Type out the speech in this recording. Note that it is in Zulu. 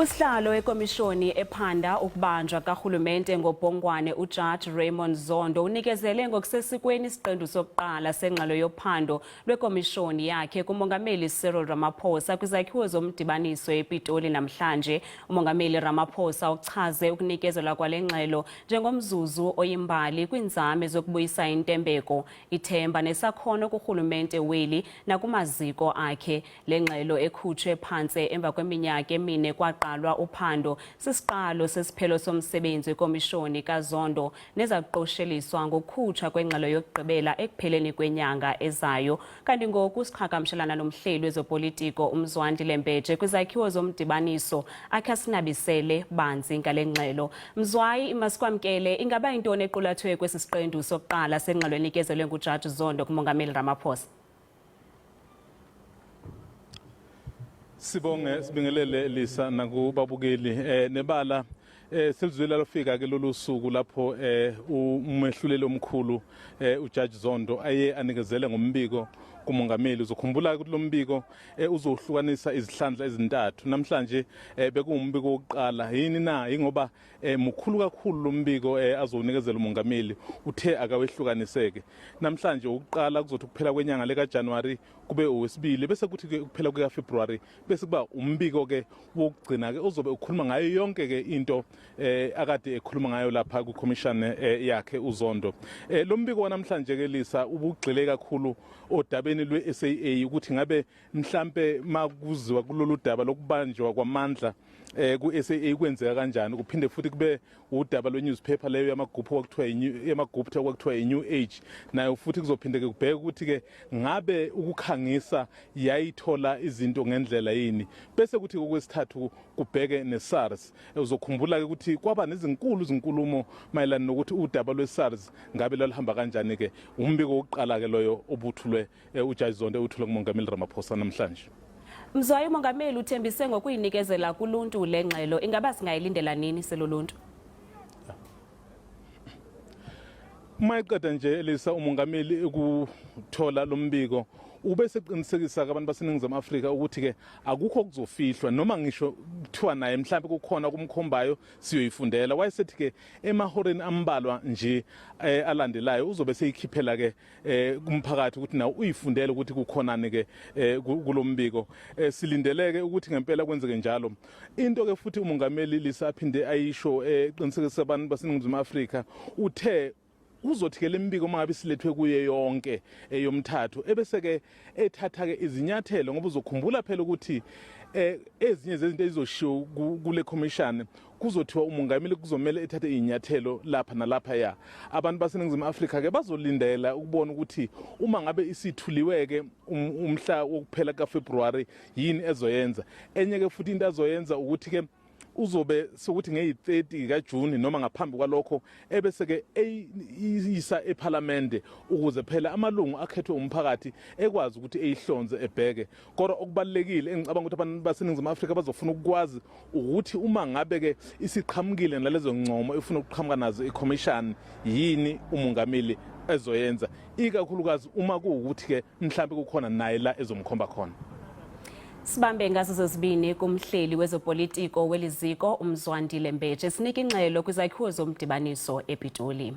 Usihlalo wekomishoni ephanda ukubanjwa kukarhuluemnte ngobhongwane ujaji Raymond Zondo unikezele ngokusesikweni isiqendu sokuqala sengxelo yophando lwekomishoni yakhe kumongameli Cyril Ramaphosa kwizakhiwo zomdibaniso ePitoli namhlanje. Umongameli Ramaphosa ukuchaze ukunikezelwa kwalengxelo njengomzuzu oyimbali kwinzame zokubuyisa intembeko, ithemba nesakhono kurhulumente weli nakumaziko akhe. Lengxelo ekhutshwe phantse emva kweminyaka emine kwaqalwa uphando sisiqalo sesiphelo somsebenzi wekomishoni kaZondo nezakuqosheliswa ngokukhutshwa kwengxelo yokugqibela ekupheleni kwenyanga ezayo. Kanti ngoku siqhagamshelana nomhleli wezopolitiko uMzwandile kwizakhiwo zomdibaniso akhe asinabisele banzi ngale ngxelo. Mzwayi, masikwamkele, ingaba yintoni equlathwe kwesi siqendu sokuqala sengxelo enikezelwe ngujaji Zondo kumongameli Ramaphosa? Sibingelele Lisa nakubabukeli nebala selizwela lofika ke lolu suku lapho umehluleli omkhulu ujaji Zondo aye anikezele ngombiko kumongameli. Uzokhumbula ukuthi lo mbiko uzohlukanisa izihlandla ezintathu. Namhlanje bekuwumbiko wokuqala. Yini na ingoba mukhulu kakhulu lo mbiko azonikezela umongameli uthe akawehlukaniseke. Namhlanje ukuqala kuzothi kuphela kwenyanga leka January kube owesibili bese kuthi ke kuphela kuka February bese kuba umbiko ke wokugcina ke ozobe ukhuluma ngayo yonke ke into akade ekhuluma ngayo lapha ku commission yakhe UZondo. Lo mbiko namhlanje ke Lisa ubugxile kakhulu odabeni lwe-SAA ukuthi ngabe mhlambe makuziwa kulolu daba lokubanjwa kwamandla ku-SAA kwenzeka kanjani, kuphinde futhi kube udaba lwe-newspaper leyo yamaguphu okuthiwa i-New Age, nayo futhi kuzophinde ke kubheke ukuthi ke ngabe ukukhangisa yayithola izinto ngendlela yini. Bese kuthi okwesithathu kubheke ne-SARS. Uzokhumbula ke ukuthi kwaba nezinkulumo mayelana nokuthi udaba lwe-SARS ngabe lalihamba kanjani ke. Umbiko wokuqala ke loyo obuthulwe ujaji Zondo uthule kumongameli Ramaphosa namhlanje. Mzwayi, umongameli uthembise ngokuyinikezela kuluntu lengxelo. Ingaba singayilindela nini seloluntu? Mayiqeda nje Lisa umongameli ukuthola lo mbiko ubese eqinisekisa abantu baseningizimu Afrika ukuthi ke akukho kuzofihlwa noma ngisho kuthiwa naye mhlawumbe kukhona kumkhombayo siyoyifundela. Wayesethi ke emahoreni ambalwa nje alandelayo uzobe seyikhiphela ke kumphakathi ukuthi nawo uyifundele ukuthi kukhonani ke kulombiko. Silindeleke ukuthi ngempela kwenzeke njalo. Into ke futhi umongameli Lisa aphinde ayisho eqinisekisa abantu baseningizimu Afrika uthe uzothi ke lembiko mangabe silethwe kuye yonke eyomthathu ebese ke ethatha ke izinyathelo, ngoba uzokhumbula phela ukuthi ezinye zezinto ezizoshiwo kule commission kuzothiwa umongameli kuzomela ethathe izinyathelo lapha nalapha ya. Abantu baseningizimu Afrika ke bazolindela ukubona ukuthi uma ngabe isithuliwe ke umhla wokuphela kaFebruary yini ezoyenza. Enye ke futhi into azoyenza ukuthi ke uzobe sokuthi ngeyi-30 kaJuni noma ngaphambi kwalokho ebese ke eyisa eParliament ukuze phela amalungu akhethwe umphakathi ekwazi ukuthi eyihlonze ebheke. Kodwa okubalekile engicabanga ukuthi abantu baseningizimu Afrika bazofuna ukwazi ukuthi uma ngabe ke isiqhamukile nalezo ngcomo efuna ukuqhamuka nazo icommission yini umongameli ezoyenza, ikakhulukazi uma kuwukuthi ke mhlawumbe kukhona naye la ezomkhomba khona. Sibambe ngazo zozibini kumhleli wezopolitiko weliziko uMzwandile, sinika ingxelo kwizakhiwo zomdibaniso ePitoli.